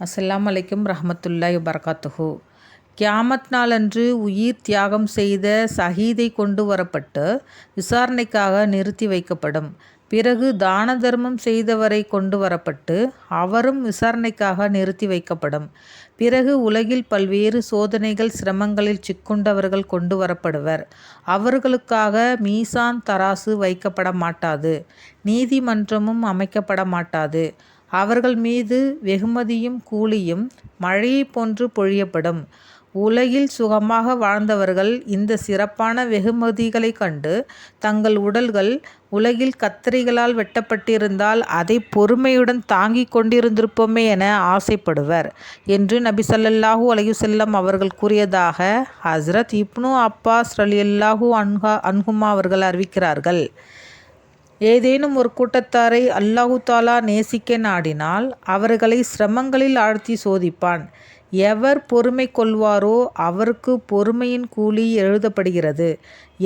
அஸ்ஸலாமு அலைக்கும் ரஹ்மத்துல்லாஹி வபரகாத்துஹு. கியாமத் நாளன்று உயிர் தியாகம் செய்த ஷஹீதை கொண்டு வரப்பட்டு விசாரணைக்காக நிறுத்தி வைக்கப்படும். பிறகு தான தர்மம் செய்தவரை கொண்டு வரப்பட்டு அவரும் விசாரணைக்காக நிறுத்தி வைக்கப்படும். பிறகு உலகில் பல்வேறு சோதனைகள் சிரமங்களில் சிக்குண்டவர்கள் கொண்டு வரப்படுவர். அவர்களுக்காக மீசான் தராசு வைக்கப்பட மாட்டாது, நீதிமன்றமும் அமைக்கப்பட மாட்டாது. அவர்கள் மீது வெகுமதியும் கூலியும் மழையைப் போன்று பொழியப்படும். உலகில் சுகமாக வாழ்ந்தவர்கள் இந்த சிறப்பான வெகுமதிகளைக் கண்டு தங்கள் உடல்கள் உலகில் கத்தரிகளால் வெட்டப்பட்டிருந்தால் அதை பொறுமையுடன் தாங்கிக் கொண்டிருந்திருப்போமே என ஆசைப்படுவர் என்று நபி ஸல்லல்லாஹு அலைஹி வஸல்லம் அவர்கள் கூறியதாக ஹஸ்ரத் இப்னு அப்பாஸ் ரலியல்லாஹு அன்ஹுமா அவர்கள் அறிவிக்கிறார்கள். ஏதேனும் ஒரு கூட்டத்தாரை அல்லாஹு தாலா நேசிக்க நாடினால் அவர்களை சிரமங்களில் ஆழ்த்தி சோதிப்பான். எவர் பொறுமை கொள்வாரோ அவருக்கு பொறுமையின் கூலி எழுதப்படுகிறது.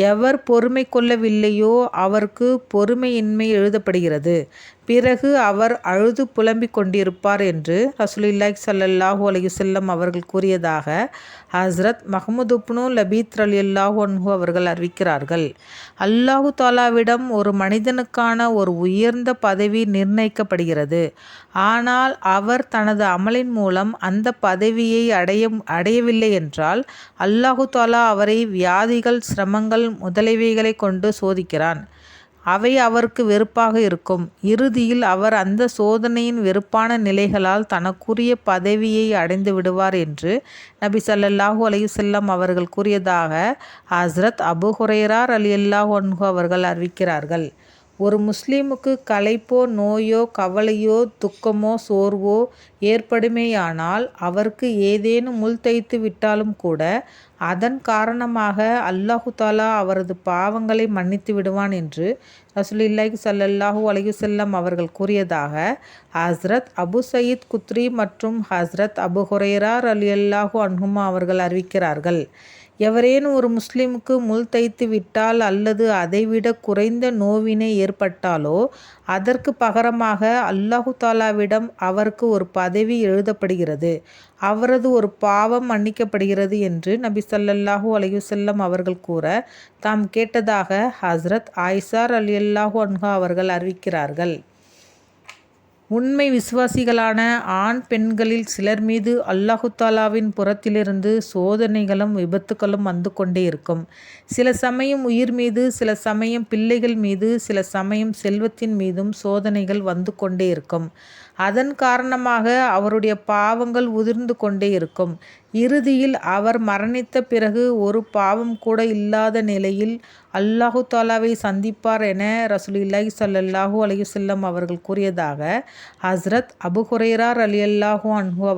எவர் பொறுமை கொள்ளவில்லையோ அவருக்கு பொறுமையின்மை எழுதப்படுகிறது. பிறகு அவர் அழுது புலம்பிக் கொண்டிருப்பார் என்று ரசூலுல்லாஹி ஸல்லல்லாஹு அலைஹி வஸல்லம் அவர்கள் கூறியதாக ஹஸ்ரத் மஹ்மூத் இப்னு லபீத் ரலியல்லாஹு அன்ஹு அவர்கள் அறிவிக்கிறார்கள். அல்லாஹு தாலாவிடம் ஒரு மனிதனுக்கான ஒரு உயர்ந்த பதவி நிர்ணயிக்கப்படுகிறது. ஆனால் அவர் தனது அமலின் மூலம் அந்த பதவியை அடையவில்லை என்றால் அல்லாஹு தாலா அவரை வியாதிகள், சிரமங்கள் முதலியவைகளை கொண்டு சோதிக்கிறான். அவை அவருக்கு வெறுப்பாக இருக்கும். இறுதியில் அவர் அந்த சோதனையின் வெறுப்பான நிலைகளால் தனக்குரிய பதவியை அடைந்து விடுவார் என்று நபி ஸல்லல்லாஹு அலைஹி வஸல்லம் அவர்கள் கூறியதாக ஹஸ்ரத் அபூ ஹுரைரா ரலியல்லாஹு அன்ஹு அவர்கள் அறிவிக்கிறார்கள். ஒரு முஸ்லிமுக்கு களைப்போ, நோயோ, கவலையோ, துக்கமோ, சோர்வோ ஏற்படுமேயானால் அவருக்கு ஏதேனும் முள் தைத்து விட்டாலும் கூட அதன் காரணமாக அல்லாஹு தாலா அவரது பாவங்களை மன்னித்து விடுவான் என்று ரசூலுல்லாஹி ஸல்லல்லாஹு அலைஹி வஸல்லம் அவர்கள் கூறியதாக ஹஸ்ரத் அபு சயீத் குத்ரி மற்றும் ஹஸ்ரத் அபூ ஹுரைரா ரலியல்லாஹு அன்ஹுமா அவர்கள் அறிவிக்கிறார்கள். எவரேனும் ஒரு முஸ்லிமுக்கு முள் தைத்து விட்டால் அல்லது அதைவிட குறைந்த நோவினை ஏற்பட்டாலோ அதற்கு பகரமாக அல்லாஹு தாலாவிடம் அவருக்கு ஒரு பதவி எழுதப்படுகிறது. அவரது ஒரு பாவம் மன்னிக்கப்படுகிறது என்று நபி ஸல்லல்லாஹு அலைஹி வஸல்லம் அவர்கள் கூற தாம் கேட்டதாக ஹஸ்ரத் ஆயிஷா ரலியல்லாஹு அன்ஹா அவர்கள் அறிவிக்கிறார்கள். உண்மை விசுவாசிகளான ஆண் பெண்களில் சிலர் மீது அல்லாஹு தாலாவின் புறத்திலிருந்து சோதனைகளும் விபத்துக்களும் வந்து கொண்டே இருக்கும். சில சமயம் உயிர் மீது, சில சமயம் பிள்ளைகள் மீது, சில சமயம் செல்வத்தின் மீதும் சோதனைகள் வந்து கொண்டே இருக்கும். அதன் காரணமாக அவருடைய பாவங்கள் உதிர்ந்து கொண்டே இருக்கும். இறுதியில் அவர் மரணித்த பிறகு ஒரு பாவம் கூட இல்லாத நிலையில் அல்லாஹு தாலாவை சந்திப்பார் என ரசூலுல்லாஹி ஸல்லல்லாஹு அலைஹி வஸல்லம் அவர்கள் கூறியதாக ஹஸ்ரத் அபூ ஹுரைரா ரலியல்லாஹு அன்ஹு